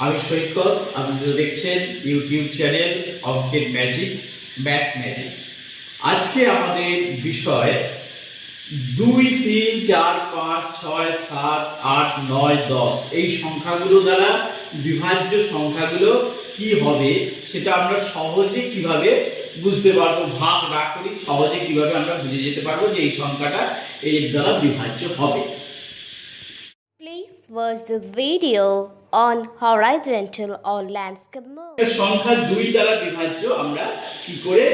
আমি সৈকত, আপনারা দেখছেন ইউটিউব চ্যানেল অঙ্কের ম্যাজিক, ম্যাথ ম্যাজিক। আজকে আমাদের বিষয় 2, 3, 4, 5, 6, 7, 8, 9, 10 এই সংখ্যাগুলো দ্বারা বিভাজ্য সংখ্যাগুলো কি হবে সেটা আমরা সহজে কিভাবে বুঝতে পারবো, ভাগ না করি সহজে কিভাবে আমরা বুঝে যেতে পারবো যে এই সংখ্যাটা এর দ্বারা বিভাজ্য হবে। Please watch this video on horizontal or landscape mode. সংখ্যা 2 দ্বারা বিভাজ্য আমরা কি করে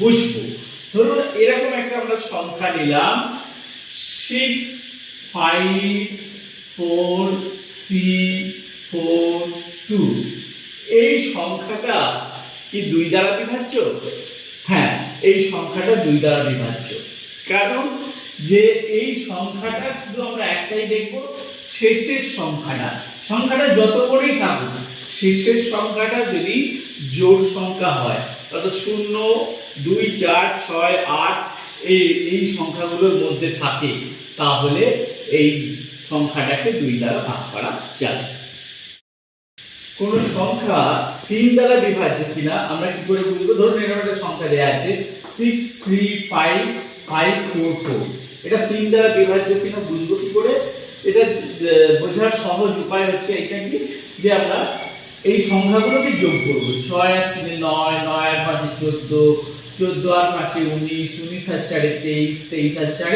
বুঝবো? ধরুন এরকম একটা আমরা সংখ্যা নিলাম 6, 5, 4, 3, 4, 2। এই সংখ্যাটা কি 2 দ্বারা বিভাজ্য? হ্যাঁ, এই সংখ্যাটা 2 দ্বারা বিভাজ্য। কারণ যে এই সংখ্যাটা শুধু আমরা একটাই দেখব, শেষের সংখ্যাটা যত বড়ই থাকুক, শেষের সংখ্যাটা যদি জোড় সংখ্যা হয়, অর্থাৎ 0, 2, 4, 6, 8 এই সংখ্যাগুলোর মধ্যে থাকে, তাহলে এই সংখ্যাটাকে 2 দ্বারা ভাগ করা যাবে। কোন সংখ্যা 3 দ্বারা বিভাজ্য কিনা আমরা কি করে বুঝবো? ধরুন এখানে একটা সংখ্যা দেয়া আছে 6, 3, 5, 5, 4, 4। এটা 3 দ্বারা বিভাজ্য কিনা বুঝবো কি করে? এটা বোঝার সহজ উপায় হচ্ছে এটা কি, যে আমরা এই সংখ্যাগুলোকে যোগ করব। 6 আর 3 9, 9 আর 5 14, 14 আর 5 19, 19 আর 4 23, 23 আর 4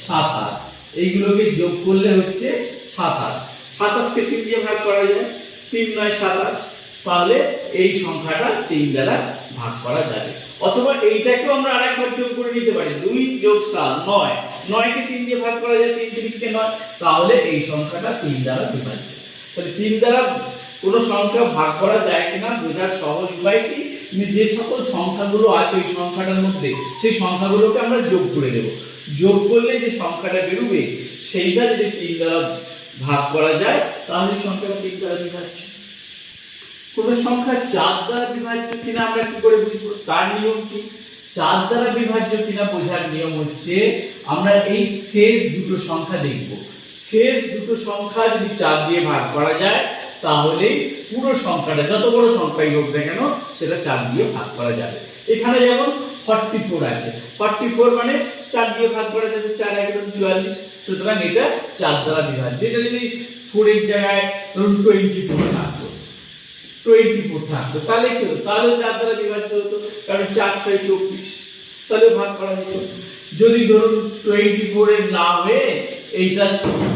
27। এইগুলোকে যোগ করলে হচ্ছে 27। 27 কে 3 দিয়ে ভাগ করা যায়, 3 9 27। তাহলে এই সংখ্যাটা 3 দ্বারা ভাগ করা যাবে। অথবা এইটাকেও আমরা আরেকবার যোগ করে নিতে পারি, 2 যোগ 7 9। 9 কে 3 দিয়ে ভাগ করা যায়, 3 3 কে 9। তাহলে এই সংখ্যাটা 3 দ্বারা বিভাজ্য। তাহলে 3 দ্বারা কোন সংখ্যা ভাগ করা যায় কিনা বোঝার সহজ উপায় কি, যে সকল সংখ্যাগুলো আছে ওই সংখ্যাটার মধ্যে সেই সংখ্যাগুলোকে আমরা যোগ করে দেব। যোগ করলে যে সংখ্যাটা বেরোবে সেইটা যদি 3 দ্বারা ভাগ করা যায়, তাহলে সংখ্যাটা 3 দ্বারা বিভাজ্য। কোন সংখ্যা 4 দ্বারা বিভাজ্য কিনা আমরা কি করে বুঝবো? তার নিয়ম কি? 4 দ্বারা বিভাজ্য কিনা বোঝার নিয়ম হচ্ছে, আমরা এই শেষ দুটো সংখ্যা দেখব। শেষ দুটো সংখ্যা যদি 4 দিয়ে ভাগ করা যায়, তাহলে পুরো সংখ্যাটা যত বড় সংখ্যাই হোক না কেন সেটা 4 দিয়ে ভাগ করা যাবে। এখানে যেমন 44 আছে, 44 মানে 4 দিয়ে ভাগ করা যাবে, 4 একদম 44। সুতরাং এটা 4 দ্বারা বিভাজ্য। এটা যদি 4 এর জায়গায় ধরুন 24 থাকতো, 24 থাকতো, তাহলে কি হতো? তাহলে 4 দ্বারা বিভাজ্য হতো, কারণ 4 6 24, তাহলে ভাগ করা যেত। যদি ধরুন 24 এর না হয়ে এইটা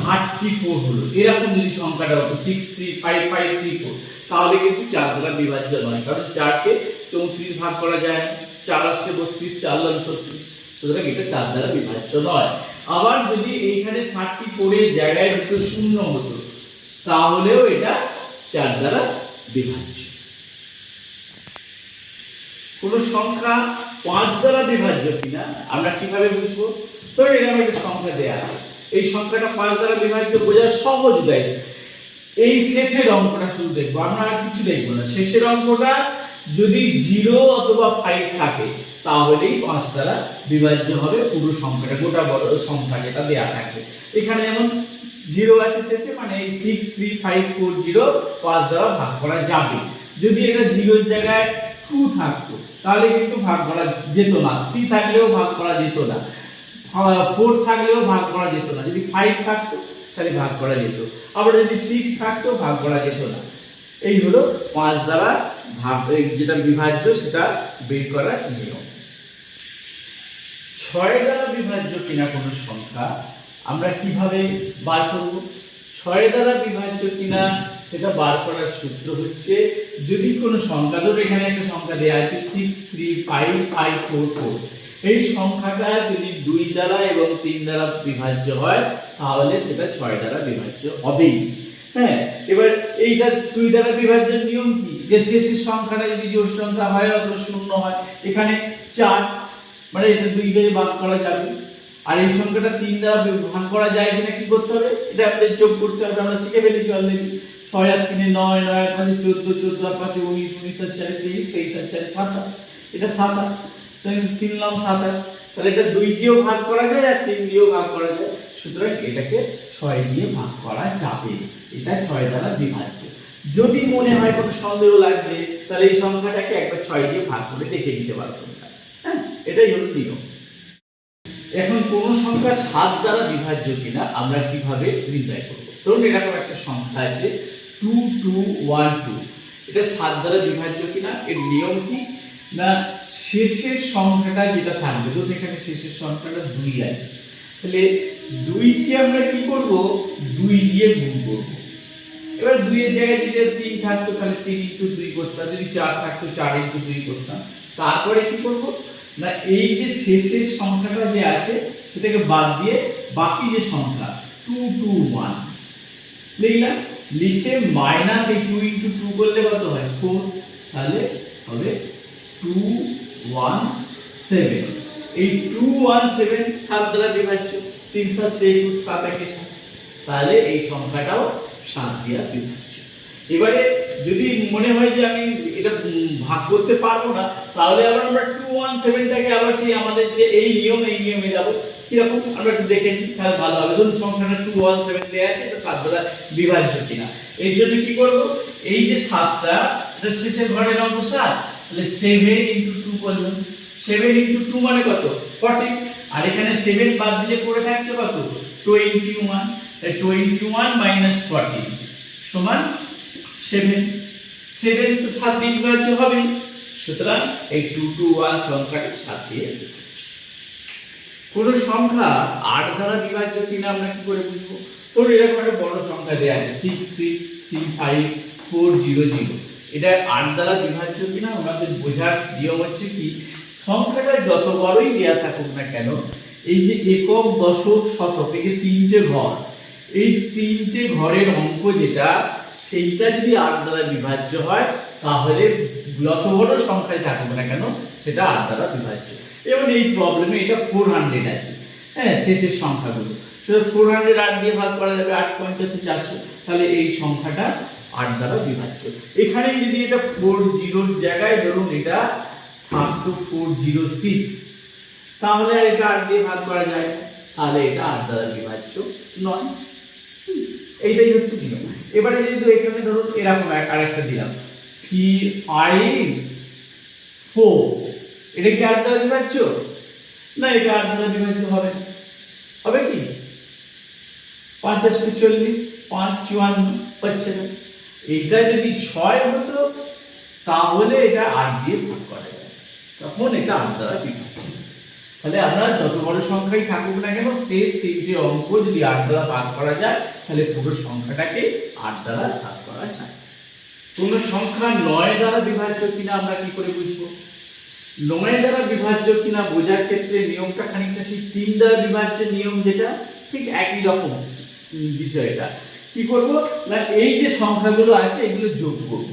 34 হলো, এরকম যদি সংখ্যাটা হতো 6 3 5 5 3 4, তাহলে কিন্তু 4 দ্বারা বিভাজ্য নয়, কারণ 4 কে 34 ভাগ করা যায় না। 4 আসলে 32, 4 লং 36, সুতরাং এটা 4 দ্বারা বিভাজ্য নয়। আবার যদি এইখানে 34 এর জায়গায় দুটো শূন্য হতো, তাহলেও এটা 4 দ্বারা বিভাজ্য। কোন সংখ্যা 5 দ্বারা বিভাজ্য কিনা আমরা কিভাবে বুঝবো? তো এরকম একটা সংখ্যা দেয়া আছে, এই সংখ্যাটা 5 দ্বারা বিভাজ্য বোঝার সহজ উপায়, এই শেষের অঙ্কটা শুধু দেখবো, আমরা আর কিছু দেখবো না। শেষের অঙ্কটা যদি 0 অথবা 5 থাকে, তাহলেই 5 দ্বারা বিভাজ্য হবে পুরো সংখ্যাটা, গোটা বড় সংখ্যা যেটা দেয়া থাকবে। এখানে যেমন 0 আছে শেষে, মানে এই 6 3 5 4 0 5 দ্বারা ভাগ করা যাবে। যদি এটা 0 এর জায়গায় 2 থাকতো, তাহলে কিন্তু ভাগ করা যেত না। 3 থাকলেও ভাগ করা যেত না, 4 থাকলেও ভাগ করা যেত না। যদি 5 থাকতো তাহলে ভাগ করা যেত, আবার যদি 6 থাকতো ভাগ করা যেত না। এই হলো 5 দ্বারা ভাগ যেটা বিভাজ্য সেটা বের করার নিয়ম। 6 দ্বারা বিভাজ্য কিনা কোন সংখ্যা আমরা কিভাবে বার করব? 6 দ্বারা বিভাজ্য কিনা সেটা বার করার সূত্র হচ্ছে, যদি কোন সংখ্যা, ধরো এখানে একটা সংখ্যা দেয়া আছে 6 3 5 5 4 4, এই সংখ্যাটা যদি 2 দ্বারা এবং 3 দ্বারা বিভাজ্য হয়, তাহলে সেটা 6 দ্বারা বিভাজ্য হবেই। হ্যাঁ, এবার এইটা 2 দ্বারা বিভাজ্যের নিয়ম কি, যে শেষের সংখ্যাটা যদি জোড় সংখ্যা হয় অথবা শূন্য হয়, এখানে 4 মানে এটা 2 দিয়ে ভাগ করা যাবে। আর এই সংখ্যাটা 3 দ্বারা ভাগ করা যায় কিনা কি করতে হবে? এটা আমাদের যোগ করতে হবে, আমরা শিখে ফেলেছি অলরেডি। 6 আর 3 9, 9 আর 5 14, 14 আর 5 19, 19 আর 4 23, 23 আর 4 27, এটা 27। 3 লং 27, তাহলে এটা 2 দিয়েও ভাগ করা যায় আর 3 দিয়েও ভাগ করা যায়। সুতরাং এটাকে 6 দিয়ে ভাগ করা যাবে, এটা 6 দ্বারা বিভাজ্য। যদি মনে হয় কোনো সন্দেহ লাগবে তাহলে এই সংখ্যাটাকে একবার 6 দিয়ে ভাগ করে দেখে নিতে পারো তোমরা। হ্যাঁ, এটাই হলো নিয়ম। এখন কোন সংখ্যা 7 দ্বারা বিভাজ্য কিনা আমরা কিভাবে নির্ণয় করব? ধরুন এরকম একটা সংখ্যা আছে 2212, এটা 7 দ্বারা বিভাজ্য কিনা এর নিয়ম কি না, শেষের সংখ্যাটা যেটা থাকবে, ধরুন এখানে শেষের সংখ্যাটা 2 আছে, তাহলে 2 কে আমরা কি করব, 2 দিয়ে গুণ করব। এবার 2 এর জায়গায় যদি 3 থাকতো তাহলে 3 * 2 করতাম, যদি 4 থাকতো 4 * 2 করতাম। তারপরে কি করব না, এই যে শেষের সংখ্যাটা যে আছে সেটাকে বাদ দিয়ে বাকি যে সংখ্যা 221 লিখলাম, লিখে মাইনাস এই 2 * 2 করলে কত হয় 4, তাহলে হবে 217। এই 217 7 দ্বারা বিভাজ্য, 3 × 7 = 21, 7 × 1 = 7, তাহলে এই সংখ্যাটাও 7 দিয়ে বিভাজ্য। এবারে যদি মনে হয় যে আমি এটা ভাগ করতে পারবো না, তাহলে আবার আমরা 217টাকে আবার সেই আমাদের যে এই নিয়মে যাব। কিরকম আমরা একটু দেখে নিই, তাহলে ভালো হবে। ধরুন সংখ্যাটা 217 দেয়া আছে, এটা 7 দ্বারা বিভাজ্য কিনা। এর জন্য কি করব, এই যে 7টা এটা শেষের ঘরের অঙ্ক 7, তাহলে 7 × 2 করলাম। 7 × 2 মানে কত 40, আর এখানে 7 বাদ দিলে পড়ে থাকছে কত 21। 21 - 40 সমান 7। 7 তো 7 দিয়ে বিভাজ্য হবে, সুতরাং এই 221 সংখ্যাটি 7 দিয়ে বিভাজ্য। কোন সংখ্যা 8 দ্বারা বিভাজ্য কিনা আমরা কি করে বুঝবো? তো এরকম একটা বড় সংখ্যা দেয়া আছে 6635400, এটা 8 দ্বারা বিভাজ্য কিনা আমাদের বোঝার নিয়ম হচ্ছে কি, সংখ্যাটা যত বড়ই দেয়া থাকুক না কেন, এই যে একক, দশক, শতক, এই যে 3টে ঘর, এই 3টে ঘরের অঙ্ক যেটা, সেইটা যদি 8 দ্বারা বিভাজ্য হয় তাহলে যত বড় সংখ্যায় থাকুক না কেন সেটা 8 দ্বারা বিভাজ্য। এবং এই প্রবলেমে এটা 400 আছে, হ্যাঁ, শেষের সংখ্যাগুলো, সেটা 400 8 দিয়ে ভাগ করা যাবে, 8 × 50 = 400, তাহলে এই সংখ্যাটা 8 দ্বারা বিভাজ্য। এখানে যদি এটা 40 এর জায়গায় ধরুন এটা থাকতো 406, তাহলে আর এটা 8 দিয়ে ভাগ করা যায় না, তাহলে এটা 8 দ্বারা বিভাজ্য নয়। এইটাই হচ্ছে নিয়ম। এবারে যদি এখানে ধরুন এরকম আরেকটা দিলাম 354, এটা কি 8 দ্বারা বিভাজ্য? না, এটা 8 দ্বারা বিভাজ্য হবে না। হবে কি 50 × 40 5 = 54 হচ্ছে না। এটা যদি 6 হতো তাহলে এটা 8 দিয়ে ভাগ করা যায়, তখন এটা 8 দ্বারা বিভাজ্য। তাহলে আমরা যত বড় সংখ্যাই থাকুক না কেন, শেষ 3টে অঙ্ক যদি 8 দ্বারা ভাগ করা যায় তাহলে পুরো সংখ্যাটাকে 8 দ্বারা ভাগ করা যায়। কোন সংখ্যা 9 দ্বারা বিভাজ্য কিনা আমরা কি করে বুঝবো? 9 দ্বারা বিভাজ্য কিনা বোঝার ক্ষেত্রে নিয়মটা খানিকটা সেই 3 দ্বারা বিভাজ্য নিয়ম, যেটা ঠিক একই রকম বিষয়টা। কি করব না, এই যে সংখ্যাগুলো আছে এগুলো যোগ করব,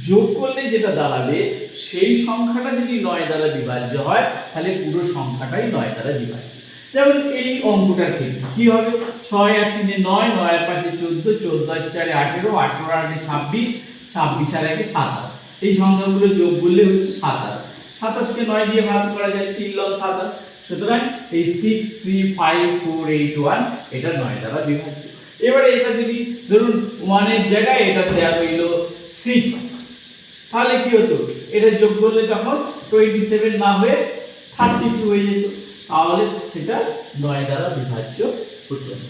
যোগ করলে যেটা দাঁড়াবে সেই সংখ্যাটা যদি 9 দ্বারা বিভাজ্য হয় তাহলে পুরো সংখ্যাটাই 9 দ্বারা বিভাজ্য। যেমন এই অঙ্কটার ক্ষেত্রে কি হবে, 6 আর 3 9, 9 আর 5 14, 14 আর 4 18, 18 আর 8 26, 26 আর 1 27, এই সংখ্যাগুলো যোগ করলে হচ্ছে 27। 27 কে 9 দিয়ে ভাগ করা যায়, 3 × 27, সুতরাং এই 6354881 এটা 9 দ্বারা বিভাজ্য। এবারে এটা যদি ধরুন 1 এর জায়গায় এটা দেয়া হইল 6, তাহলে কি হতো, এটা যোগ করলে তখন 27 না হয়ে 32 হয়ে যেত, তাহলে সেটা 9 দ্বারা বিভাজ্য হতো না।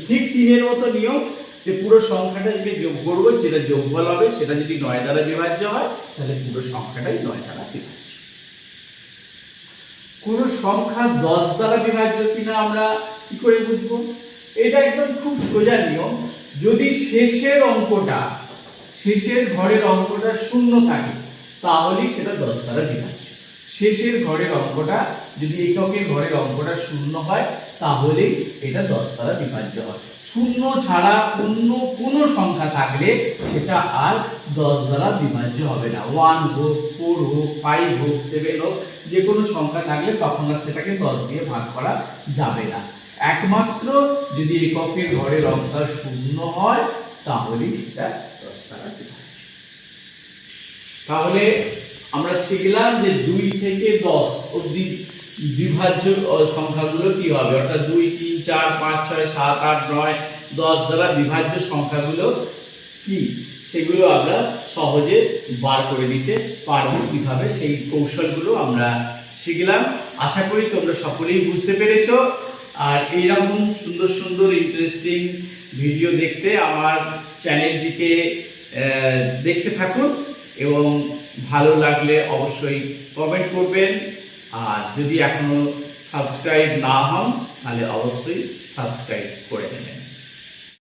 ঠিক 3 এর মতো নিয়ম, যে পুরো সংখ্যাটা যদি যোগ করব, যেটা যোগফল হবে সেটা যদি 9 দ্বারা বিভাজ্য হয় তাহলে পুরো সংখ্যাটাই 9 দ্বারা বিভাজ্য। কোন সংখ্যা 10 দ্বারা বিভাজ্য কিনা আমরা কি করে বুঝবো? এটা একদম খুব সোজা নিয়ম। যদি শেষের অঙ্কটা, শেষের ঘরের অঙ্কটা 0 থাকে তাহলেই সেটা 10 দ্বারা বিভাজ্য। শেষের ঘরের অঙ্কটা যদি এককের ঘরের অঙ্কটা 0 হয় তাহলেই এটা 10 দ্বারা বিভাজ্য হয়। 0 ছাড়া অন্য কোন সংখ্যা থাকলে সেটা আর 10 দ্বারা বিভাজ্য হবে না। 1 হোক, 4 হোক, 5 হোক, 7 হোক, যে কোনো সংখ্যা থাকলে তখন আর সেটাকে 10 দিয়ে ভাগ করা যাবে না। একমাত্র যদি এককের ঘরের অঙ্কটা 0 হয় তাহলেই সেটা 10 দ্বারা বিভাজ্য। তাহলে আমরা শিখলাম যে 2 থেকে 10 অবধি বিভাজ্য সংখ্যাগুলো কি হবে, অর্থাৎ 2 3 4 5 6 7 8 9 10 দ্বারা বিভাজ্য সংখ্যাগুলো কি সেগুলো আমরা সহজে বার করে নিতে পারবো কিভাবে, সেই কৌশলগুলো আমরা শিখলাম। আশা করি তোমরা সকলেই বুঝতে পেরেছো। আর এইরকম সুন্দর সুন্দর ইন্টারেস্টিং ভিডিও দেখতে আমার চ্যানেলটিকে দেখতে থাকুন, এবং ভালো লাগলে অবশ্যই কমেন্ট করবেন। আর যদি এখনো সাবস্ক্রাইব না হন তাহলে অবশ্যই সাবস্ক্রাইব করে নেবেন।